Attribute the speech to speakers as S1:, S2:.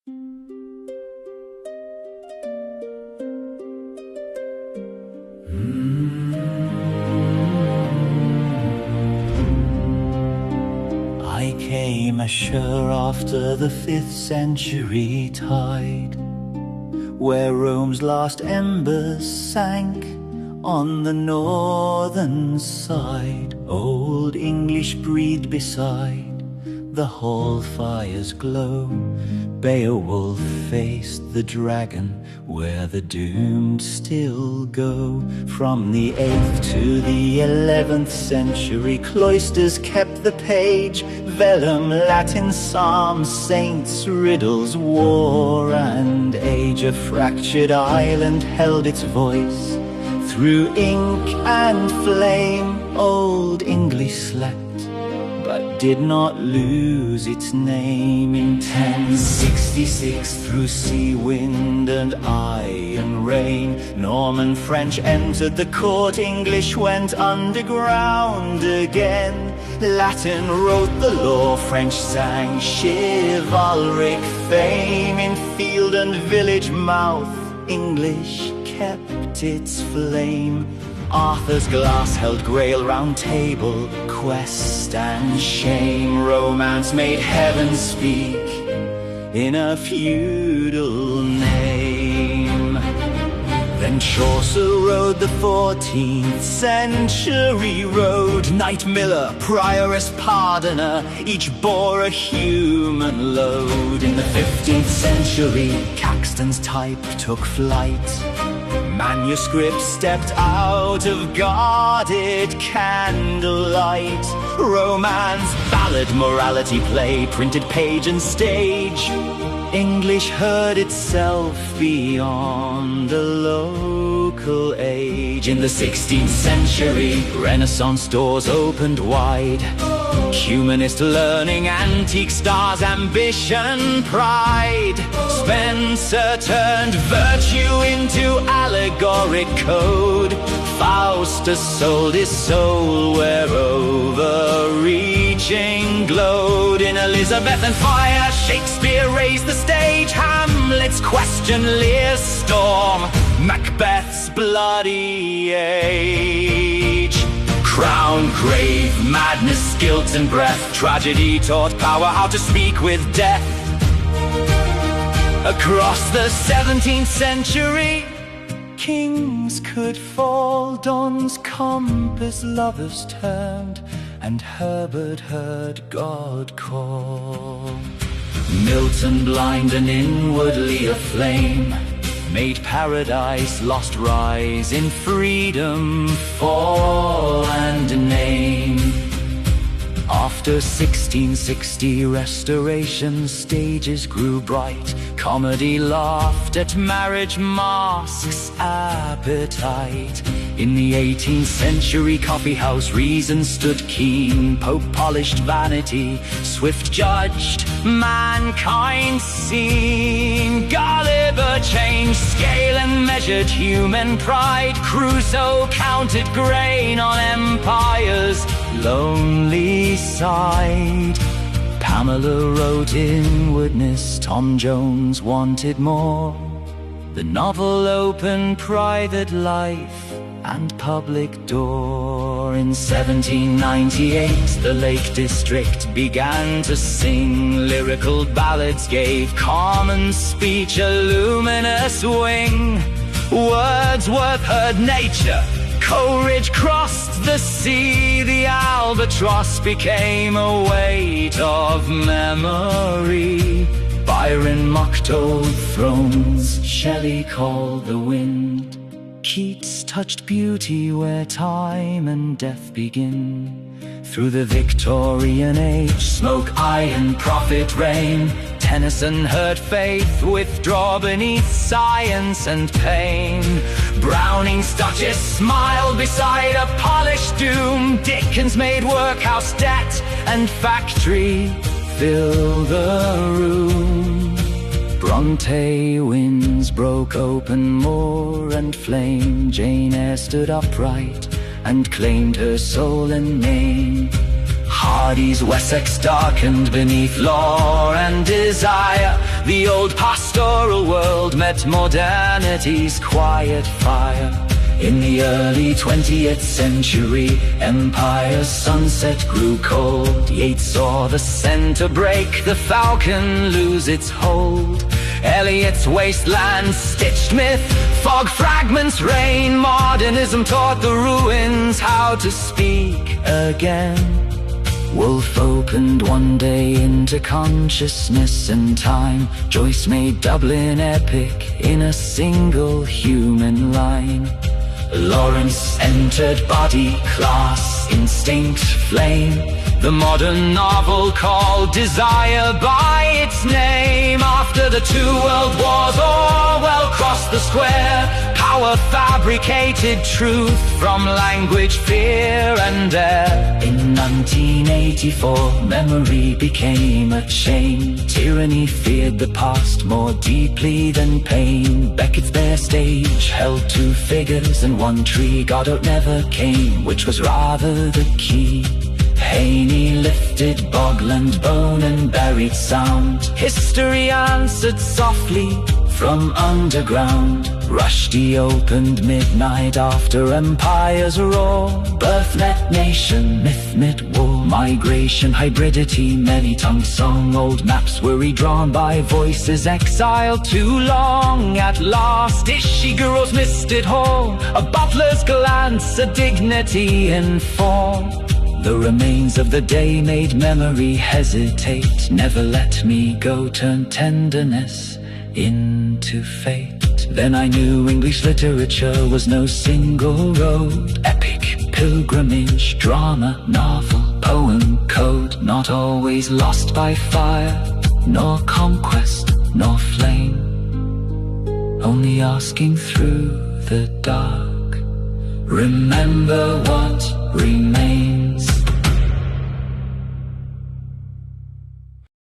S1: I came ashore after the 5th century tide, where Rome's last embers sank on the northern side. Old English breathed beside the hall fire's glow. Beowulf faced the dragon where the doomed still go. From the 8th to the 11th century, cloisters kept the page. Vellum, Latin, psalms, saints, riddles, war and age. A fractured island held its voice through ink and flame. Old English slept, but did not lose its name. In 1066, through sea, wind and iron rain, Norman French entered the court. English went underground again. Latin wrote the law, French sang chivalric fame. In field and village mouth, English kept its flame. Arthur's glass held Grail round table, quest and shame. Romance made heaven speak in a feudal name. Then Chaucer rode the 14th century road. Knight Miller, prioress, pardoner, each bore a human load. In the 15th century, Caxton's type took flight. Manuscripts stepped out of guarded candlelight. Romance, ballad, morality, play, printed page and stage. English heard itself beyond a local age. In the 16th century, Renaissance doors opened wide. Humanist learning, antique stars, ambition, pride. Spencer turned virtue into allegoric code. Faustus sold his soul where overreaching glowed. In Elizabeth and Fire, Shakespeare raised the stage. Hamlet's question, Lear's storm, Macbeth's bloody age. Crown, grave, madness, guilt and breath. Tragedy taught power how to speak with death. Across the 17th century, kings could fall. Don's compass lovers turned, and Herbert heard God call. Milton, blind and inwardly aflame, made paradise lost rise, in freedom fall and name. After 1660, Restoration stages grew bright. Comedy laughed at marriage masks' appetite. In the 18th century, coffeehouse reason stood keen. Pope polished vanity, Swift judged mankind's scene. Gulliver changed scale and measured human pride. Crusoe counted grain on empire's lonely side. Pamela wrote inwardness, Tom Jones wanted more. The novel opened private life and public door. In 1798, the Lake District began to sing. Lyrical ballads gave common speech a luminous wing. Wordsworth heard nature, Coleridge crossed the sea. The albatross became a weight of memory. Byron mocked old thrones, Shelley called the wind. Keats touched beauty where time and death begin. Through the Victorian age, smoke, iron, profit, reign. Tennyson heard faith withdraw beneath science and pain. Browning's Duchess smiled beside a polished doom. Dickens made workhouse debt and factory fill the room. Bronte winds broke open moor and flame. Jane Eyre stood upright and claimed her soul and name. Hardy's Wessex darkened beneath law and desire. The old pastoral world met modernity's quiet fire. In the early 20th century, empire's sunset grew cold. Yeats saw the center break, the falcon lose its hold. Eliot's wasteland stitched myth, fog fragments rain. Modernism taught the ruins how to speak again. Wolf opened one day into consciousness and time. Joyce made Dublin epic in a single human line. Lawrence entered body, class, instinct, flame. The modern novel called desire by its name. After the 2 world wars, Orwell crossed the square. Power fabricated truth from language, fear and air. In 1984, memory became a chain. Tyranny feared the past more deeply than pain. Beckett's bare stage held 2 figures and 1 tree. Godot never came, which was rather the key. Haney lifted bogland bone and buried sound. History answered softly from underground. Rushdie opened midnight after empire's roar. Birth met nation, myth met war. Migration, hybridity, many-tongued song. Old maps were redrawn by voices exiled too long. At last, Ishiguro's misted hall, a butler's glance, a dignity in form. The remains of the day made memory hesitate. Never let me go turned tenderness into fate. Then I knew English literature was no single road. Epic, pilgrimage, drama, novel, poem, code. Not always lost by fire, nor conquest, nor flame. Only asking through the dark. Remember what remains.